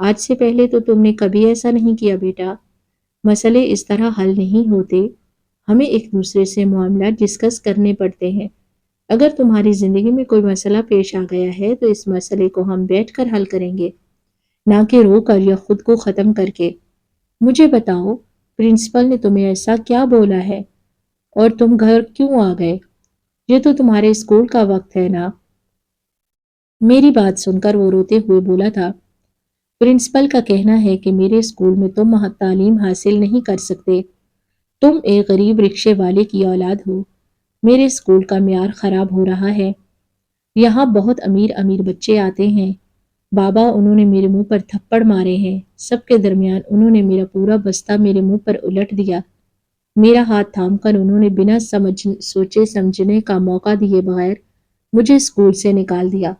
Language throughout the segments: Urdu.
آج سے پہلے تو تم نے کبھی ایسا نہیں کیا بیٹا۔ مسئلے اس طرح حل نہیں ہوتے، ہمیں ایک دوسرے سے معاملات ڈسکس کرنے پڑتے ہیں۔ اگر تمہاری زندگی میں کوئی مسئلہ پیش آ گیا ہے تو اس مسئلے کو ہم بیٹھ کر حل کریں گے، نہ کہ رو کر یا خود کو ختم کر کے۔ مجھے بتاؤ، پرنسپل نے تمہیں ایسا کیا بولا ہے اور تم گھر کیوں آ گئے؟ یہ تو تمہارے اسکول کا وقت ہے نا۔ میری بات سن کر وہ روتے ہوئے بولا تھا، پرنسپل کا کہنا ہے کہ میرے اسکول میں تم تعلیم حاصل نہیں کر سکتے۔ تم ایک غریب رکشے والے کی اولاد ہو۔ میرے اسکول کا معیار خراب ہو رہا ہے۔ یہاں بہت امیر امیر بچے آتے ہیں۔ بابا، انہوں نے میرے منہ پر تھپڑ مارے ہیں۔ سب کے درمیان انہوں نے میرا پورا بستہ میرے منہ پر الٹ دیا۔ میرا ہاتھ تھام کر انہوں نے بنا سوچے سمجھنے کا موقع دیے بغیر مجھے اسکول سے نکال دیا۔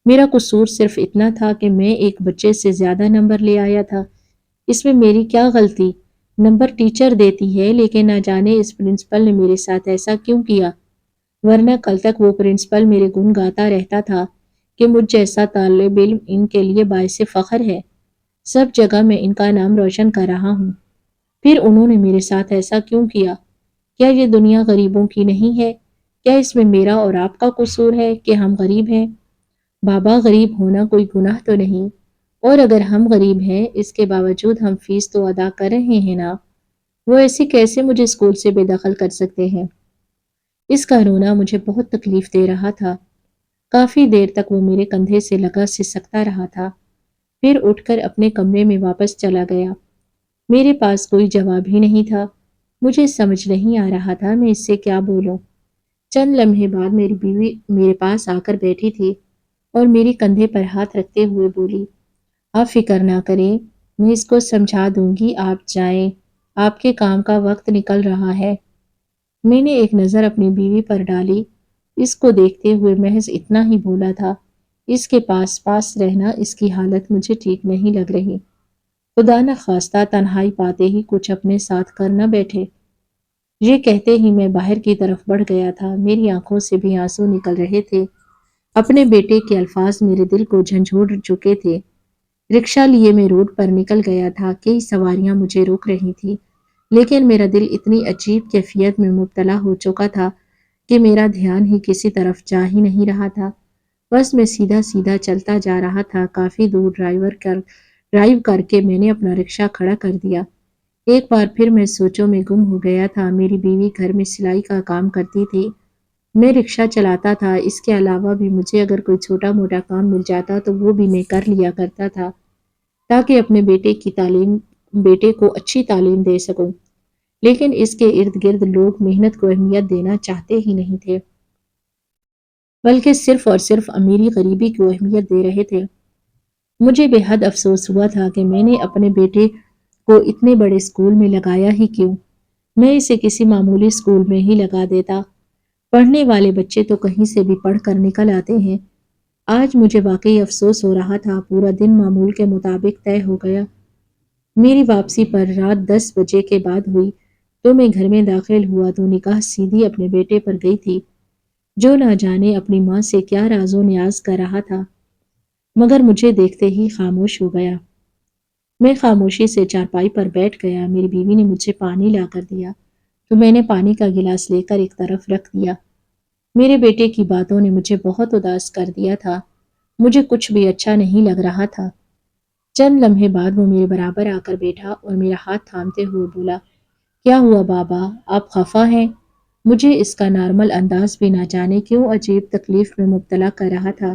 میرا قصور صرف اتنا تھا کہ میں ایک بچے سے زیادہ نمبر لے آیا تھا۔ اس میں میری کیا غلطی؟ نمبر ٹیچر دیتی ہے، لیکن نہ جانے اس پرنسپل نے میرے ساتھ ایسا کیوں کیا، ورنہ کل تک وہ پرنسپل میرے گن گاتا رہتا تھا کہ مجھ جیسا طالب علم ان کے لیے باعث فخر ہے۔ سب جگہ میں ان کا نام روشن کر رہا ہوں۔ پھر انہوں نے میرے ساتھ ایسا کیوں کیا؟ کیا یہ دنیا غریبوں کی نہیں ہے؟ کیا اس میں میرا اور آپ کا قصور ہے کہ ہم غریب ہیں؟ بابا، غریب ہونا کوئی گناہ تو نہیں، اور اگر ہم غریب ہیں اس کے باوجود ہم فیس تو ادا کر رہے ہیں نا۔ وہ ایسے کیسے مجھے اسکول سے بے دخل کر سکتے ہیں؟ اس کا رونا مجھے بہت تکلیف دے رہا تھا۔ کافی دیر تک وہ میرے کندھے سے لگا سسکتا رہا تھا، پھر اٹھ کر اپنے کمرے میں واپس چلا گیا۔ میرے پاس کوئی جواب ہی نہیں تھا۔ مجھے سمجھ نہیں آ رہا تھا میں اس سے کیا بولوں۔ چند لمحے بعد میری بیوی میرے پاس آ کر بیٹھی تھی اور میری کندھے پر ہاتھ رکھتے ہوئے بولی، آپ فکر نہ کریں، میں اس کو سمجھا دوں گی، آپ جائیں، آپ کے کام کا وقت نکل رہا ہے۔ میں نے ایک نظر اپنی بیوی پر ڈالی۔ اس کو دیکھتے ہوئے محض اتنا ہی بولا تھا، اس کے پاس رہنا اس کی حالت مجھے ٹھیک نہیں لگ رہی۔ خدا نہ خواستہ تنہائی پاتے ہی کچھ اپنے ساتھ کر نہ بیٹھے۔ یہ کہتے ہی میں باہر کی طرف بڑھ گیا تھا۔ میری آنکھوں سے بھی آنسو نکل رہے تھے۔ اپنے بیٹے کے الفاظ میرے دل کو جھنجھوڑ چکے تھے۔ رکشہ لیے میں روڈ پر نکل گیا تھا۔ کئی سواریاں مجھے روک رہی تھی، لیکن میرا دل اتنی عجیب کیفیت میں مبتلا ہو چکا تھا کہ میرا دھیان ہی کسی طرف جا ہی نہیں رہا تھا۔ بس میں سیدھا سیدھا چلتا جا رہا تھا۔ کافی دور ڈرائیو کر کے میں نے اپنا رکشہ کھڑا کر دیا۔ ایک بار پھر میں سوچوں میں گم ہو گیا تھا۔ میری بیوی گھر میں سلائی کا کام کرتی تھی، میں رکشہ چلاتا تھا۔ اس کے علاوہ بھی مجھے اگر کوئی چھوٹا موٹا کام مل جاتا تو وہ بھی میں کر لیا کرتا تھا، تاکہ اپنے بیٹے کو اچھی تعلیم دے سکوں۔ لیکن اس کے ارد گرد لوگ محنت کو اہمیت دینا چاہتے ہی نہیں تھے، بلکہ صرف اور صرف امیری غریبی کو اہمیت دے رہے تھے۔ مجھے بے حد افسوس ہوا تھا کہ میں نے اپنے بیٹے کو اتنے بڑے اسکول میں لگایا ہی کیوں؟ میں اسے کسی معمولی اسکول میں ہی لگا دیتا۔ پڑھنے والے بچے تو کہیں سے بھی پڑھ کر نکل آتے ہیں۔ آج مجھے واقعی افسوس ہو رہا تھا۔ پورا دن معمول کے مطابق طے ہو گیا۔ میری واپسی پر رات 10 بجے کے بعد ہوئی تو میں گھر میں داخل ہوا تو نگاہ سیدھی اپنے بیٹے پر گئی تھی، جو نہ جانے اپنی ماں سے کیا راز و نیاز کر رہا تھا، مگر مجھے دیکھتے ہی خاموش ہو گیا۔ میں خاموشی سے چارپائی پر بیٹھ گیا۔ میری بیوی نے مجھے پانی لا کر دیا تو میں نے پانی کا گلاس لے کر ایک طرف رکھ دیا۔ میرے بیٹے کی باتوں نے مجھے بہت اداس کر دیا تھا۔ مجھے کچھ بھی اچھا نہیں لگ رہا تھا۔ چند لمحے بعد وہ میرے برابر آ کر بیٹھا اور میرا ہاتھ تھامتے ہوئے بولا، کیا ہوا بابا، آپ خفا ہیں؟ مجھے اس کا نارمل انداز بھی نہ جانے کیوں عجیب تکلیف میں مبتلا کر رہا تھا،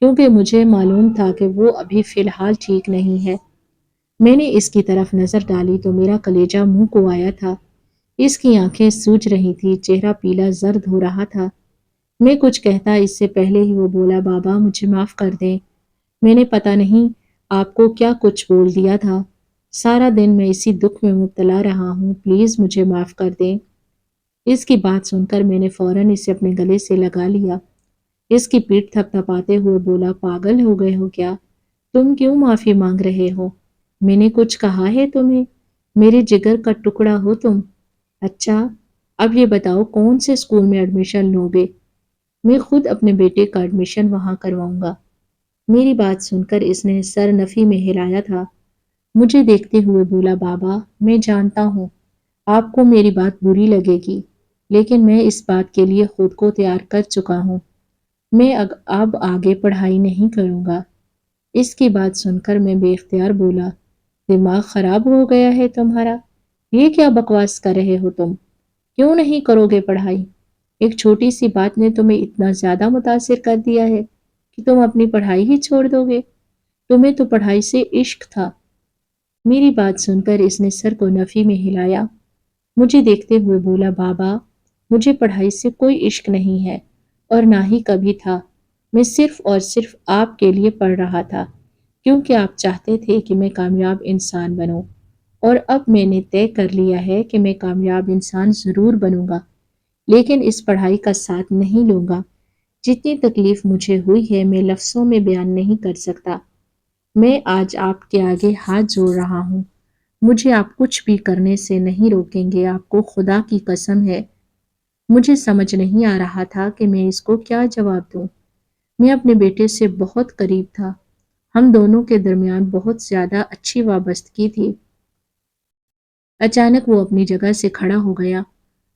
کیونکہ مجھے معلوم تھا کہ وہ ابھی فی الحال ٹھیک نہیں ہے۔ میں نے اس کی طرف نظر ڈالی تو میرا کلیجہ منہ کو آیا تھا۔ اس کی آنکھیں سوج رہی تھی، چہرہ پیلا زرد ہو رہا تھا۔ میں کچھ کہتا اس سے پہلے ہی وہ بولا، بابا مجھے معاف کر دیں، میں نے پتہ نہیں آپ کو کیا کچھ بول دیا تھا۔ سارا دن میں اسی دکھ میں مبتلا رہا ہوں، پلیز مجھے معاف کر دیں۔ اس کی بات سن کر میں نے فوراً اسے اپنے گلے سے لگا لیا۔ اس کی پیٹھ تھپ تھپاتے ہوئے بولا، پاگل ہو گئے ہو کیا؟ تم کیوں معافی مانگ رہے ہو؟ میں نے کچھ کہا ہے تمہیں؟ میرے جگر کا ٹکڑا ہو تم۔ اچھا، اب یہ بتاؤ کون سے اسکول میں ایڈمیشن لو گے؟ میں خود اپنے بیٹے کا ایڈمیشن وہاں کرواؤں گا۔ میری بات سن کر اس نے سر نفی میں ہلایا تھا۔ مجھے دیکھتے ہوئے بولا، بابا میں جانتا ہوں آپ کو میری بات بری لگے گی، لیکن میں اس بات کے لیے خود کو تیار کر چکا ہوں۔ میں اب آگے پڑھائی نہیں کروں گا۔ اس کی بات سن کر میں بے اختیار بولا، دماغ خراب ہو گیا ہے تمہارا؟ یہ کیا بکواس کر رہے ہو تم؟ کیوں نہیں کرو گے پڑھائی؟ ایک چھوٹی سی بات نے تمہیں اتنا زیادہ متاثر کر دیا ہے کہ تم اپنی پڑھائی ہی چھوڑ دو گے؟ تمہیں تو پڑھائی سے عشق تھا۔ میری بات سن کر اس نے سر کو نفی میں ہلایا۔ مجھے دیکھتے ہوئے بولا، بابا مجھے پڑھائی سے کوئی عشق نہیں ہے اور نہ ہی کبھی تھا۔ میں صرف اور صرف آپ کے لیے پڑھ رہا تھا کیونکہ آپ چاہتے تھے کہ میں کامیاب انسان بنوں، اور اب میں نے طے کر لیا ہے کہ میں کامیاب انسان ضرور بنوں گا، لیکن اس پڑھائی کا ساتھ نہیں لوں گا۔ جتنی تکلیف مجھے ہوئی ہے میں لفظوں میں بیان نہیں کر سکتا۔ میں آج آپ کے آگے ہاتھ جوڑ رہا ہوں، مجھے آپ کچھ بھی کرنے سے نہیں روکیں گے، آپ کو خدا کی قسم ہے۔ مجھے سمجھ نہیں آ رہا تھا کہ میں اس کو کیا جواب دوں۔ میں اپنے بیٹے سے بہت قریب تھا، ہم دونوں کے درمیان بہت زیادہ اچھی وابستگی تھی۔ اچانک وہ اپنی جگہ سے کھڑا ہو گیا،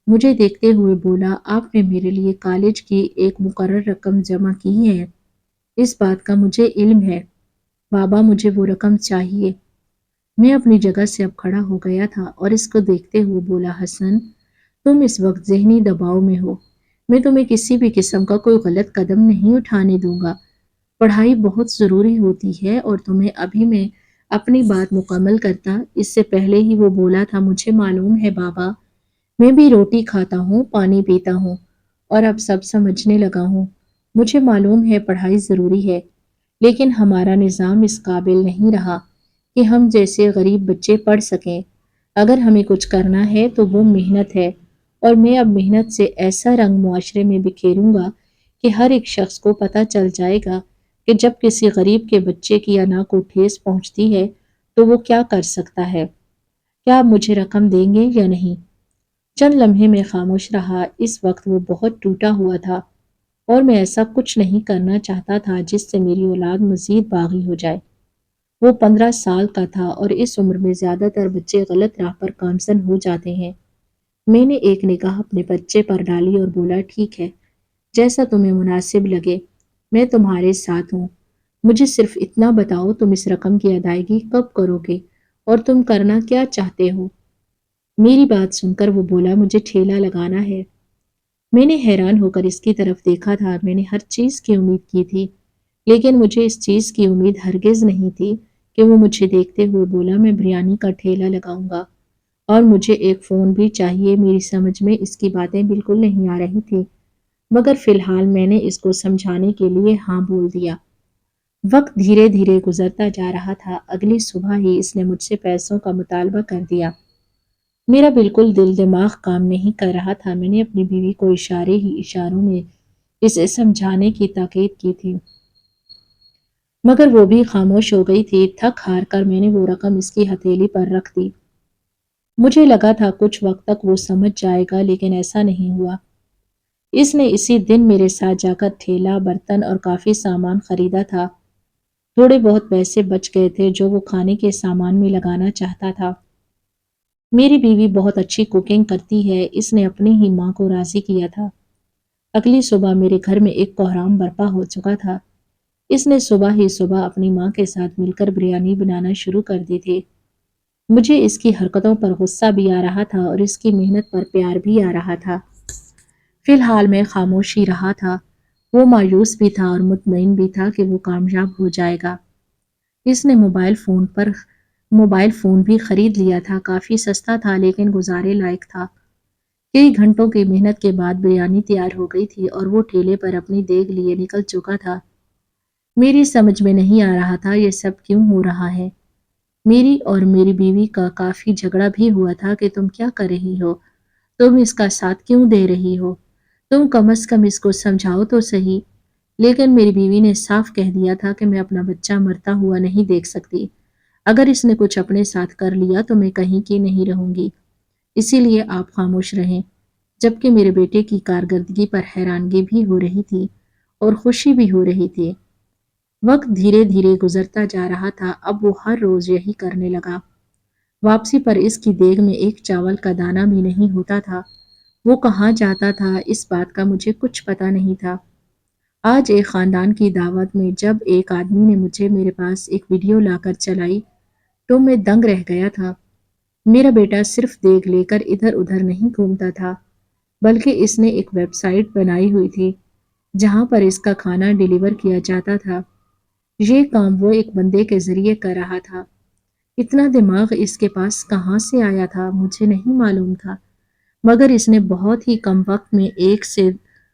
مجھے دیکھتے ہوئے بولا، آپ نے میرے لیے کالج کی ایک مقرر رقم جمع کی ہے، اس بات کا مجھے علم ہے۔ بابا مجھے وہ رقم چاہیے۔ میں اپنی جگہ سے اب کھڑا ہو گیا تھا اور اس کو دیکھتے ہوئے بولا، حسن تم اس وقت ذہنی دباؤ میں ہو، میں تمہیں کسی بھی قسم کا کوئی غلط قدم نہیں اٹھانے دوں گا۔ پڑھائی بہت ضروری ہوتی ہے اور تمہیں ابھی میں اپنی بات مکمل کرتا اس سے پہلے ہی وہ بولا تھا، مجھے معلوم ہے بابا، میں بھی روٹی کھاتا ہوں، پانی پیتا ہوں اور اب سب سمجھنے لگا ہوں۔ مجھے معلوم ہے پڑھائی ضروری ہے، لیکن ہمارا نظام اس قابل نہیں رہا کہ ہم جیسے غریب بچے پڑھ سکیں۔ اگر ہمیں کچھ کرنا ہے تو وہ محنت ہے، اور میں اب محنت سے ایسا رنگ معاشرے میں بکھیروں گا کہ ہر ایک شخص کو پتہ چل جائے گا کہ جب کسی غریب کے بچے کی انا کو ٹھیس پہنچتی ہے تو وہ کیا کر سکتا ہے۔ کیا آپ مجھے رقم دیں گے یا نہیں؟ چند لمحے میں خاموش رہا۔ اس وقت وہ بہت ٹوٹا ہوا تھا اور میں ایسا کچھ نہیں کرنا چاہتا تھا جس سے میری اولاد مزید باغی ہو جائے۔ وہ 15 سال کا تھا اور اس عمر میں زیادہ تر بچے غلط راہ پر گامزن ہو جاتے ہیں۔ میں نے ایک نگاہ اپنے بچے پر ڈالی اور بولا، ٹھیک ہے، جیسا تمہیں مناسب لگے، میں تمہارے ساتھ ہوں۔ مجھے صرف اتنا بتاؤ، تم اس رقم کی ادائیگی کب کرو گے اور تم کرنا کیا چاہتے ہو؟ میری بات سن کر وہ بولا، مجھے ٹھیلا لگانا ہے۔ میں نے حیران ہو کر اس کی طرف دیکھا تھا۔ میں نے ہر چیز کی امید کی تھی، لیکن مجھے اس چیز کی امید ہرگز نہیں تھی کہ وہ مجھے دیکھتے ہوئے بولا، میں بریانی کا ٹھیلا لگاؤں گا اور مجھے ایک فون بھی چاہیے۔ میری سمجھ میں اس کی باتیں بالکل نہیں آ رہی تھی، مگر فی الحال میں نے اس کو سمجھانے کے لیے ہاں بول دیا۔ وقت دھیرے دھیرے گزرتا جا رہا تھا۔ اگلی صبح ہی اس نے مجھ سے پیسوں کا مطالبہ کر دیا۔ میرا بالکل دل دماغ کام نہیں کر رہا تھا۔ میں نے اپنی بیوی کو اشاروں میں اسے سمجھانے کی تاکید کی تھی، مگر وہ بھی خاموش ہو گئی تھی۔ تھک ہار کر میں نے وہ رقم اس کی ہتھیلی پر رکھ دی۔ مجھے لگا تھا کچھ وقت تک وہ سمجھ جائے گا، لیکن ایسا نہیں ہوا۔ اس نے اسی دن میرے ساتھ جا کر ٹھیلا، برتن اور کافی سامان خریدا تھا۔ تھوڑے بہت پیسے بچ گئے تھے جو وہ کھانے کے سامان میں لگانا چاہتا تھا۔ میری بیوی بہت اچھی کوکنگ کرتی ہے، اس نے اپنی ہی ماں کو راضی کیا تھا۔ اگلی صبح میرے گھر میں ایک کوہرام برپا ہو چکا تھا۔ اس نے صبح ہی صبح اپنی ماں کے ساتھ مل کر بریانی بنانا شروع کر دی تھی۔ مجھے اس کی حرکتوں پر غصہ بھی آ رہا تھا اور اس کی محنت پر پیار بھی آ رہا تھا۔ فی الحال میں خاموش ہی رہا تھا۔ وہ مایوس بھی تھا اور مطمئن بھی تھا کہ وہ کامیاب ہو جائے گا۔ اس نے موبائل فون بھی خرید لیا تھا۔ کافی سستا تھا لیکن گزارے لائق تھا۔ کئی گھنٹوں کی محنت کے بعد بریانی تیار ہو گئی تھی اور وہ ٹھیلے پر اپنی دیگ لیے نکل چکا تھا۔ میری سمجھ میں نہیں آ رہا تھا یہ سب کیوں ہو رہا ہے۔ میری اور میری بیوی کا کافی جھگڑا بھی ہوا تھا کہ تم کیا کر رہی ہو، تم اس کا ساتھ کیوں دے رہی ہو، تم کم از کم اس کو سمجھاؤ تو صحیح۔ لیکن میری بیوی نے صاف کہہ دیا تھا کہ میں اپنا بچہ مرتا ہوا نہیں دیکھ سکتی۔ اگر اس نے کچھ اپنے ساتھ کر لیا تو میں کہیں کی نہیں رہوں گی، اسی لیے آپ خاموش رہیں۔ جبکہ میرے بیٹے کی کارکردگی پر حیرانگی بھی ہو رہی تھی اور خوشی بھی ہو رہی تھی۔ وقت دھیرے دھیرے گزرتا جا رہا تھا، اب وہ ہر روز یہی کرنے لگا۔ واپسی پر اس کی دیگ میں ایک چاول کا دانہ بھی نہیں ہوتا تھا۔ وہ کہاں جاتا تھا اس بات کا مجھے کچھ پتا نہیں تھا۔ آج ایک خاندان کی دعوت میں جب ایک آدمی نے مجھے میرے پاس ایک ویڈیو لا کر چلائی تو میں دنگ رہ گیا تھا۔ میرا بیٹا صرف دیگ لے کر ادھر ادھر نہیں گھومتا تھا، بلکہ اس نے ایک ویب سائٹ بنائی ہوئی تھی جہاں پر اس کا کھانا ڈیلیور کیا جاتا تھا۔ یہ کام وہ ایک بندے کے ذریعے کر رہا تھا۔ اتنا دماغ اس کے پاس کہاں سے آیا تھا مجھے نہیں معلوم تھا، مگر اس نے بہت ہی کم وقت میں ایک سے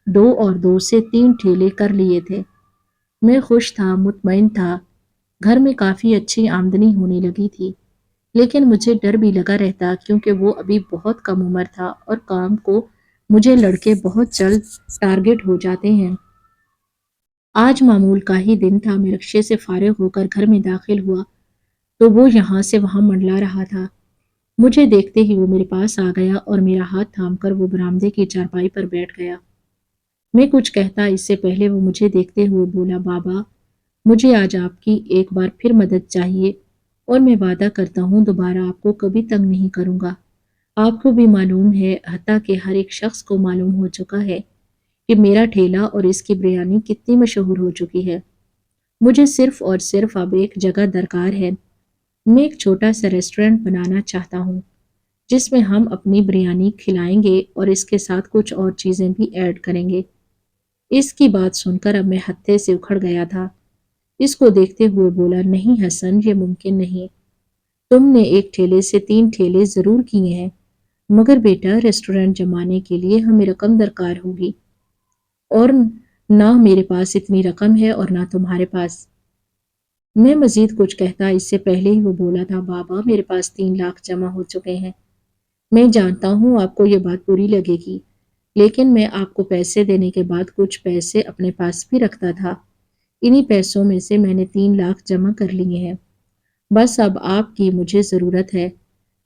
دو اور دو سے تین ٹھیلے کر لیے تھے۔ میں خوش تھا، مطمئن تھا، گھر میں کافی اچھی آمدنی ہونے لگی تھی، لیکن مجھے ڈر بھی لگا رہتا کیونکہ وہ ابھی بہت کم عمر تھا اور کام کو مجھے لڑکے بہت جلد ٹارگٹ ہو جاتے ہیں۔ آج معمول کا ہی دن تھا، میں رکشے سے فارغ ہو کر گھر میں داخل ہوا تو وہ یہاں سے وہاں منڈلا رہا تھا۔ مجھے دیکھتے ہی وہ میرے پاس آ گیا اور میرا ہاتھ تھام کر وہ برآمدے کی چارپائی پر بیٹھ گیا۔ میں کچھ کہتا اس سے پہلے وہ مجھے دیکھتے ہوئے بولا، بابا، مجھے آج آپ کی ایک بار پھر مدد چاہیے اور میں وعدہ کرتا ہوں دوبارہ آپ کو کبھی تنگ نہیں کروں گا۔ آپ کو بھی معلوم ہے، حتیٰ کہ ہر ایک شخص کو معلوم ہو چکا ہے کہ میرا ٹھیلا اور اس کی بریانی کتنی مشہور ہو چکی ہے۔ مجھے صرف اور صرف اب ایک جگہ درکار ہے۔ میں ایک چھوٹا سا ریسٹورینٹ بنانا چاہتا ہوں جس میں ہم اپنی بریانی کھلائیں گے اور اس کے ساتھ کچھ اور چیزیں بھی ایڈ کریں گے۔ اس کی بات سن کر اب میں ہتھے سے اکھڑ گیا تھا۔ اس کو دیکھتے ہوئے بولا، نہیں حسن، یہ ممکن نہیں۔ تم نے ایک ٹھیلے سے تین ٹھیلے ضرور کیے ہیں، مگر بیٹا ریسٹورینٹ جمانے کے لیے ہمیں رقم درکار ہوگی، اور نہ میرے پاس اتنی رقم ہے اور نہ تمہارے پاس۔ میں مزید کچھ کہتا اس سے پہلے ہی وہ بولا تھا، بابا، میرے پاس 3 لاکھ جمع ہو چکے ہیں۔ میں جانتا ہوں آپ کو یہ بات بری لگے گی، لیکن میں آپ کو پیسے دینے کے بعد کچھ پیسے اپنے پاس بھی رکھتا تھا۔ انہی پیسوں میں سے میں نے 3 لاکھ جمع کر لیے ہیں۔ بس اب آپ کی مجھے ضرورت ہے۔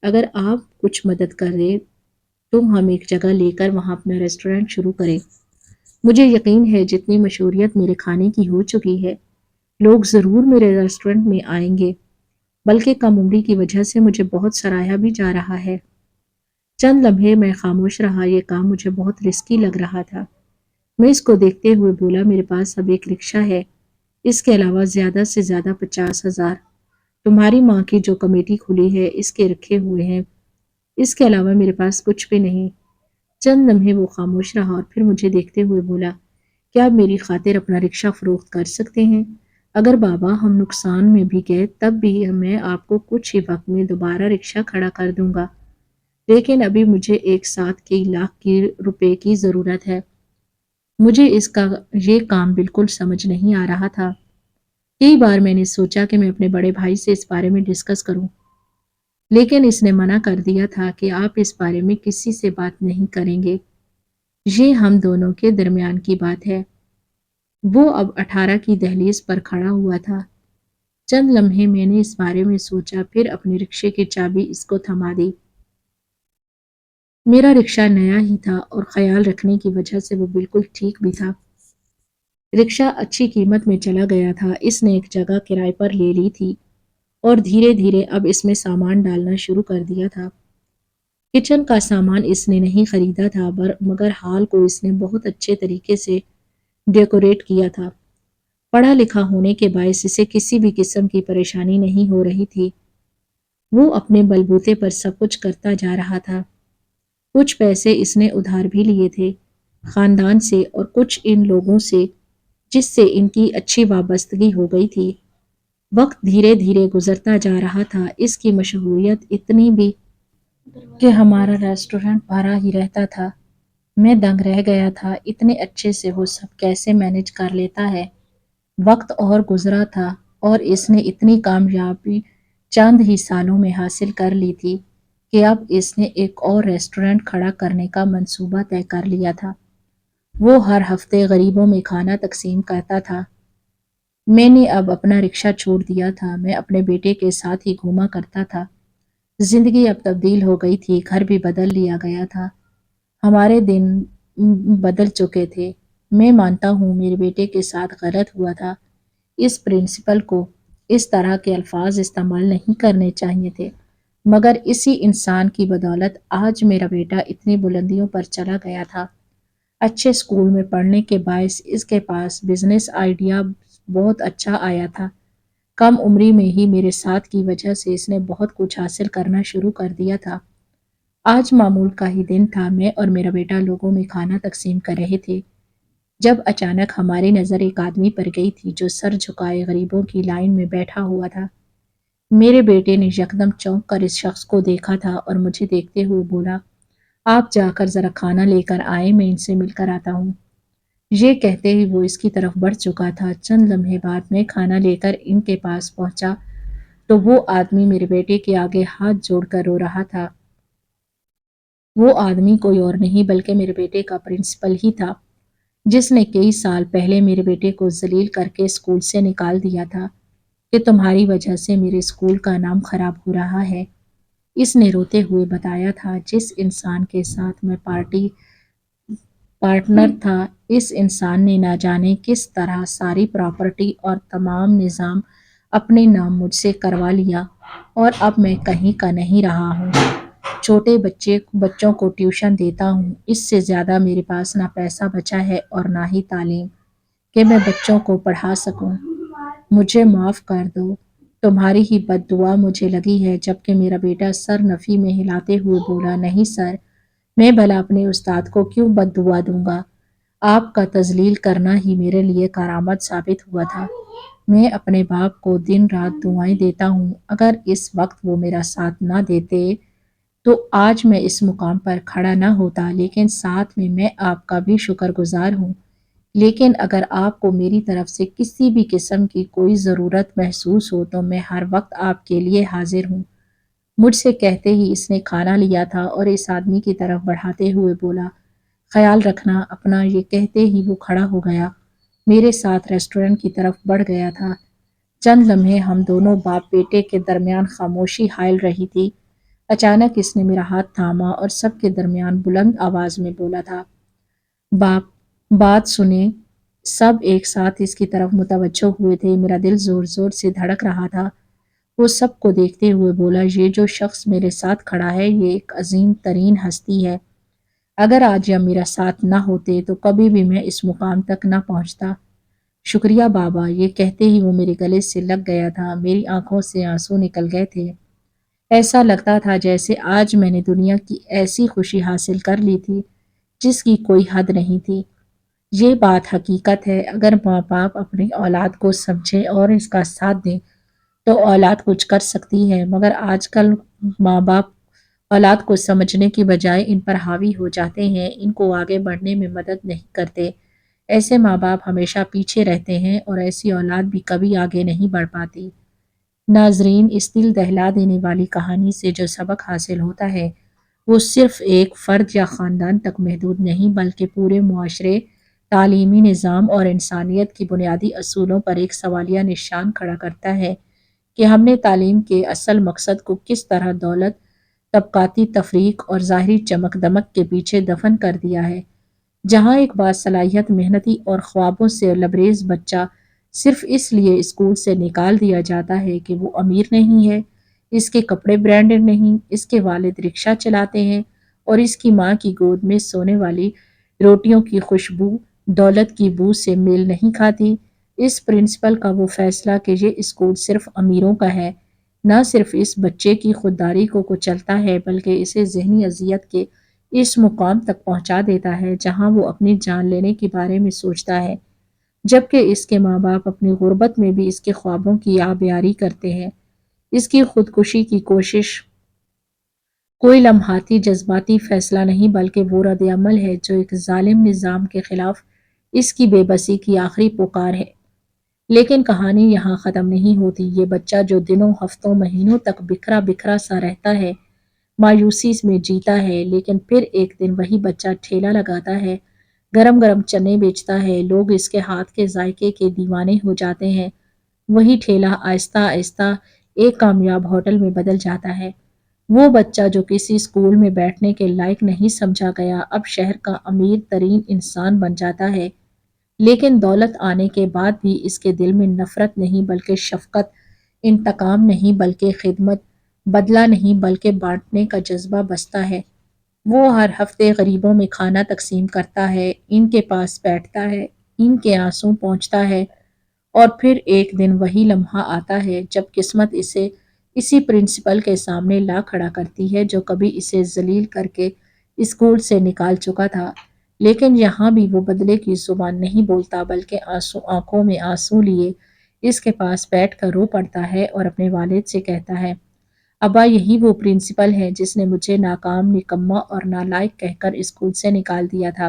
اگر آپ کچھ مدد کریں تو ہم ایک جگہ لے کر وہاں اپنا ریسٹورینٹ شروع کریں۔ مجھے یقین ہے جتنی مشہوریت میرے کھانے کی ہو چکی ہے، لوگ ضرور میرے ریسٹورینٹ میں آئیں گے، بلکہ کم عمری کی وجہ سے مجھے بہت سراہا بھی جا رہا ہے۔ چند لمحے میں خاموش رہا، یہ کام مجھے بہت رسکی لگ رہا تھا۔ میں اس کو دیکھتے ہوئے بولا، میرے پاس اب ایک رکشہ ہے، اس کے علاوہ زیادہ سے زیادہ 50,000 تمہاری ماں کی جو کمیٹی کھلی ہے اس کے رکھے ہوئے ہیں، اس کے علاوہ میرے پاس کچھ بھی نہیں۔ چند لمحے وہ خاموش رہا اور پھر مجھے دیکھتے ہوئے بولا، کیا آپ میری خاطر اپنا رکشہ فروخت کر سکتے ہیں؟ اگر بابا ہم نقصان میں بھی گئے تب بھی میں آپ کو کچھ ہی وقت میں دوبارہ رکشہ کھڑا کر دوں گا، لیکن ابھی مجھے ایک ساتھ کئی لاکھ کی روپے کی ضرورت ہے۔ مجھے یہ کام بالکل سمجھ نہیں آ رہا تھا۔ کئی بار میں نے سوچا کہ میں اپنے بڑے بھائی سے اس بارے میں ڈسکس کروں، لیکن اس نے منع کر دیا تھا کہ آپ اس بارے میں کسی سے بات نہیں کریں گے، یہ ہم دونوں کے درمیان کی بات ہے۔ وہ اب 18 کی دہلیز پر کھڑا ہوا تھا۔ چند لمحے میں نے اس بارے میں سوچا، پھر اپنے رکشے کی چابی اس کو تھما دی۔ میرا رکشہ نیا ہی تھا اور خیال رکھنے کی وجہ سے وہ بالکل ٹھیک بھی تھا۔ رکشہ اچھی قیمت میں چلا گیا تھا، اس نے ایک جگہ کرائے پر لے لی تھی اور دھیرے دھیرے اب اس میں سامان ڈالنا شروع کر دیا تھا۔ کچن کا سامان اس نے نہیں خریدا تھا، مگر ہال کو اس نے بہت اچھے طریقے سے ڈیکوریٹ کیا تھا۔ پڑھا لکھا ہونے کے باعث اسے کسی بھی قسم کی پریشانی نہیں ہو رہی تھی۔ وہ اپنے بلبوتے پر سب کچھ کرتا جا رہا تھا۔ کچھ پیسے اس نے ادھار بھی لیے تھے، خاندان سے اور کچھ ان لوگوں سے جس سے ان کی اچھی وابستگی ہو گئی تھی۔ وقت دھیرے دھیرے گزرتا جا رہا تھا، اس کی مشہوریت اتنی بھی کہ ہمارا ریسٹورینٹ بھرا ہی رہتا تھا۔ میں دنگ رہ گیا تھا، اتنے اچھے سے وہ سب کیسے مینج کر لیتا ہے۔ وقت اور گزرا تھا اور اس نے اتنی کامیابی چند ہی سالوں میں حاصل کر لی تھی کہ اب اس نے ایک اور ریسٹورینٹ کھڑا کرنے کا منصوبہ طے کر لیا تھا۔ وہ ہر ہفتے غریبوں میں کھانا تقسیم کرتا تھا۔ میں نے اب اپنا رکشہ چھوڑ دیا تھا، میں اپنے بیٹے کے ساتھ ہی گھوما کرتا تھا۔ زندگی اب تبدیل ہو گئی تھی، گھر بھی بدل لیا گیا تھا، ہمارے دن بدل چکے تھے۔ میں مانتا ہوں میرے بیٹے کے ساتھ غلط ہوا تھا، اس پرنسپل کو اس طرح کے الفاظ استعمال نہیں کرنے چاہیے تھے، مگر اسی انسان کی بدولت آج میرا بیٹا اتنی بلندیوں پر چلا گیا تھا۔ اچھے اسکول میں پڑھنے کے باعث اس کے پاس بزنس آئیڈیا بہت اچھا آیا تھا۔ کم عمری میں ہی میرے ساتھ کی وجہ سے اس نے بہت کچھ حاصل کرنا شروع کر دیا تھا۔ آج معمول کا ہی دن تھا، میں اور میرا بیٹا لوگوں میں کھانا تقسیم کر رہے تھے جب اچانک ہماری نظر ایک آدمی پر گئی تھی جو سر جھکائے غریبوں کی لائن میں بیٹھا ہوا تھا۔ میرے بیٹے نے یکدم چونک کر اس شخص کو دیکھا تھا اور مجھے دیکھتے ہوئے بولا، آپ جا کر ذرا کھانا لے کر آئیں، میں ان سے مل کر آتا ہوں۔ یہ کہتے ہی وہ اس کی طرف بڑھ چکا تھا۔ چند لمحے بعد میں کھانا لے کر ان کے پاس پہنچا تو وہ آدمی میرے بیٹے کے آگے ہاتھ جوڑ کر رو رہا تھا۔ وہ آدمی کوئی اور نہیں بلکہ میرے بیٹے کا پرنسپل ہی تھا، جس نے کئی سال پہلے میرے بیٹے کو ذلیل کر کے اسکول سے نکال دیا تھا کہ تمہاری وجہ سے میرے اسکول کا نام خراب ہو رہا ہے۔ اس نے روتے ہوئے بتایا تھا، جس انسان کے ساتھ میں پارٹنر تھا، اس انسان نے نہ جانے کس طرح ساری پراپرٹی اور تمام نظام اپنے نام مجھ سے کروا لیا، اور اب میں کہیں کا نہیں رہا ہوں۔ چھوٹے بچوں کو ٹیوشن دیتا ہوں، اس سے زیادہ میرے پاس نہ پیسہ بچا ہے اور نہ ہی تعلیم کہ میں بچوں کو پڑھا سکوں۔ مجھے معاف کر دو، تمہاری ہی بد دعا مجھے لگی ہے۔ جبکہ میرا بیٹا سر نفی میں ہلاتے ہوئے بولا، نہیں سر، میں بھلا اپنے استاد کو کیوں بد دعا دوں گا؟ آپ کا تذلیل کرنا ہی میرے لیے کرامت ثابت ہوا تھا۔ میں اپنے باپ کو دن رات دعائیں دیتا ہوں، اگر اس وقت وہ میرا ساتھ نہ دیتے تو آج میں اس مقام پر کھڑا نہ ہوتا، لیکن ساتھ میں آپ کا بھی شکر گزار ہوں۔ لیکن اگر آپ کو میری طرف سے کسی بھی قسم کی کوئی ضرورت محسوس ہو تو میں ہر وقت آپ کے لیے حاضر ہوں۔ مجھ سے کہتے ہی اس نے کھانا لیا تھا اور اس آدمی کی طرف بڑھاتے ہوئے بولا، خیال رکھنا اپنا۔ یہ کہتے ہی وہ کھڑا ہو گیا، میرے ساتھ ریسٹورنٹ کی طرف بڑھ گیا تھا۔ چند لمحے ہم دونوں باپ بیٹے کے درمیان خاموشی حائل رہی تھی۔ اچانک اس نے میرا ہاتھ تھاما اور سب کے درمیان بلند آواز میں بولا تھا، باپ بات سنیں۔ سب ایک ساتھ اس کی طرف متوجہ ہوئے تھے۔ میرا دل زور زور سے دھڑک رہا تھا۔ وہ سب کو دیکھتے ہوئے بولا، یہ جو شخص میرے ساتھ کھڑا ہے یہ ایک عظیم ترین ہستی ہے۔ اگر آج یہ میرا ساتھ نہ ہوتے تو کبھی بھی میں اس مقام تک نہ پہنچتا۔ شکریہ بابا۔ یہ کہتے ہی وہ میرے گلے سے لگ گیا تھا۔ میری آنکھوں سے آنسو نکل گئے تھے۔ ایسا لگتا تھا جیسے آج میں نے دنیا کی ایسی خوشی حاصل کر لی تھی جس کی کوئی حد نہیں تھی۔ یہ بات حقیقت ہے، اگر ماں باپ اپنی اولاد کو سمجھیں اور اس کا ساتھ دیں تو اولاد کچھ کر سکتی ہے، مگر آج کل ماں باپ اولاد کو سمجھنے کی بجائے ان پر حاوی ہو جاتے ہیں، ان کو آگے بڑھنے میں مدد نہیں کرتے۔ ایسے ماں باپ ہمیشہ پیچھے رہتے ہیں اور ایسی اولاد بھی کبھی آگے نہیں بڑھ پاتی۔ ناظرین، اس دل دہلا دینے والی کہانی سے جو سبق حاصل ہوتا ہے وہ صرف ایک فرد یا خاندان تک محدود نہیں بلکہ پورے معاشرے، تعلیمی نظام اور انسانیت کی بنیادی اصولوں پر ایک سوالیہ نشان کھڑا کرتا ہے کہ ہم نے تعلیم کے اصل مقصد کو کس طرح دولت، طبقاتی تفریق اور ظاہری چمک دمک کے پیچھے دفن کر دیا ہے۔ جہاں ایک باصلاحیت، محنتی اور خوابوں سے لبریز بچہ صرف اس لیے اسکول سے نکال دیا جاتا ہے کہ وہ امیر نہیں ہے، اس کے کپڑے برانڈڈ نہیں، اس کے والد رکشہ چلاتے ہیں اور اس کی ماں کی گود میں سونے والی روٹیوں کی خوشبو دولت کی بو سے میل نہیں کھاتی، اس پرنسپل کا وہ فیصلہ کہ یہ اسکول صرف امیروں کا ہے، نہ صرف اس بچے کی خودداری کو کچلتا ہے بلکہ اسے ذہنی اذیت کے اس مقام تک پہنچا دیتا ہے جہاں وہ اپنی جان لینے کے بارے میں سوچتا ہے، جبکہ اس کے ماں باپ اپنی غربت میں بھی اس کے خوابوں کی آبیاری کرتے ہیں۔ اس کی خودکشی کی کوشش کوئی لمحاتی جذباتی فیصلہ نہیں بلکہ وہ رد عمل ہے جو ایک ظالم نظام کے خلاف اس کی بے بسی کی آخری پکار ہے۔ لیکن کہانی یہاں ختم نہیں ہوتی۔ یہ بچہ جو دنوں، ہفتوں، مہینوں تک بکھرا بکھرا سا رہتا ہے، مایوسی میں جیتا ہے، لیکن پھر ایک دن وہی بچہ ٹھیلا لگاتا ہے، گرم گرم چنے بیچتا ہے، لوگ اس کے ہاتھ کے ذائقے کے دیوانے ہو جاتے ہیں۔ وہی ٹھیلا آہستہ آہستہ ایک کامیاب ہوٹل میں بدل جاتا ہے۔ وہ بچہ جو کسی اسکول میں بیٹھنے کے لائق نہیں سمجھا گیا، اب شہر کا امیر ترین انسان بن جاتا ہے۔ لیکن دولت آنے کے بعد بھی اس کے دل میں نفرت نہیں بلکہ شفقت، انتقام نہیں بلکہ خدمت، بدلہ نہیں بلکہ بانٹنے کا جذبہ بستا ہے۔ وہ ہر ہفتے غریبوں میں کھانا تقسیم کرتا ہے، ان کے پاس بیٹھتا ہے، ان کے آنسو پہنچتا ہے، اور پھر ایک دن وہی لمحہ آتا ہے جب قسمت اسے اسی پرنسپل کے سامنے لا کھڑا کرتی ہے جو کبھی اسے ذلیل کر کے اسکول سے نکال چکا تھا۔ لیکن یہاں بھی وہ بدلے کی زبان نہیں بولتا بلکہ آنکھوں میں آنسو لیے اس کے پاس بیٹھ کر رو پڑتا ہے اور اپنے والد سے کہتا ہے، ابا یہی وہ پرنسپل ہے جس نے مجھے ناکام، نکما اور نالائق کہہ کر اسکول سے نکال دیا تھا۔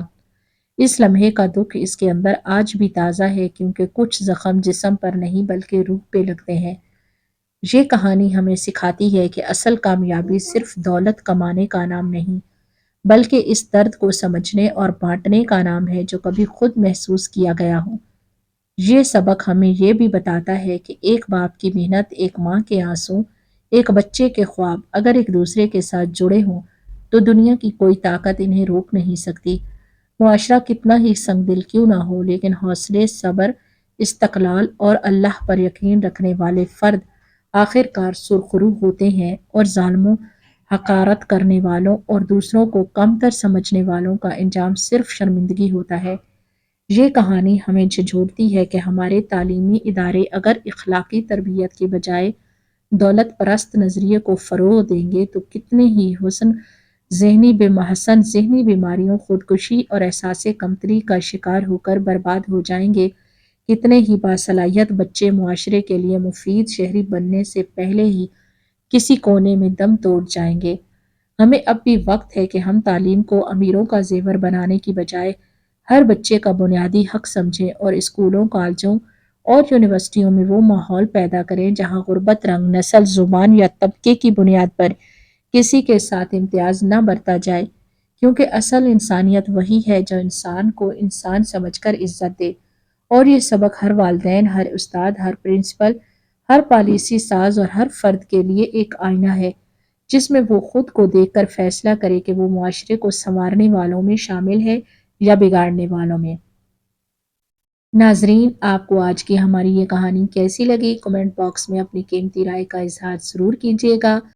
اس لمحے کا دکھ اس کے اندر آج بھی تازہ ہے کیونکہ کچھ زخم جسم پر نہیں بلکہ روح پہ لگتے ہیں۔ یہ کہانی ہمیں سکھاتی ہے کہ اصل کامیابی صرف دولت کمانے کا نام نہیں بلکہ اس درد کو سمجھنے اور بانٹنے کا نام ہے جو کبھی خود محسوس کیا گیا ہو۔ یہ سبق ہمیں یہ بھی بتاتا ہے کہ ایک باپ کی محنت، ایک ماں کے آنسو، ایک بچے کے خواب اگر ایک دوسرے کے ساتھ جڑے ہوں تو دنیا کی کوئی طاقت انہیں روک نہیں سکتی۔ معاشرہ کتنا ہی سنگ دل کیوں نہ ہو لیکن حوصلے، صبر، استقلال اور اللہ پر یقین رکھنے والے فرد آخر کار سرخرو ہوتے ہیں، اور ظالموں، حقارت کرنے والوں اور دوسروں کو کم تر سمجھنے والوں کا انجام صرف شرمندگی ہوتا ہے۔ یہ کہانی ہمیں جھنجھوڑتی ہے کہ ہمارے تعلیمی ادارے اگر اخلاقی تربیت کے بجائے دولت پرست نظریے کو فروغ دیں گے تو کتنے ہی حسن ذہنی بیماریوں، خودکشی اور احساس کمتری کا شکار ہو کر برباد ہو جائیں گے۔ کتنے ہی باصلاحیت بچے معاشرے کے لیے مفید شہری بننے سے پہلے ہی کسی کونے میں دم توڑ جائیں گے۔ ہمیں اب بھی وقت ہے کہ ہم تعلیم کو امیروں کا زیور بنانے کی بجائے ہر بچے کا بنیادی حق سمجھیں اور اسکولوں، کالجوں اور یونیورسٹیوں میں وہ ماحول پیدا کریں جہاں غربت، رنگ، نسل، زبان یا طبقے کی بنیاد پر کسی کے ساتھ امتیاز نہ برتا جائے، کیونکہ اصل انسانیت وہی ہے جو انسان کو انسان سمجھ کر عزت دے۔ اور یہ سبق ہر والدین، ہر استاد، ہر پرنسپل، ہر پالیسی ساز اور ہر فرد کے لیے ایک آئینہ ہے جس میں وہ خود کو دیکھ کر فیصلہ کرے کہ وہ معاشرے کو سنوارنے والوں میں شامل ہے یا بگاڑنے والوں میں۔ ناظرین، آپ کو آج کی ہماری یہ کہانی کیسی لگی؟ کمنٹ باکس میں اپنی قیمتی رائے کا اظہار ضرور کیجیے گا۔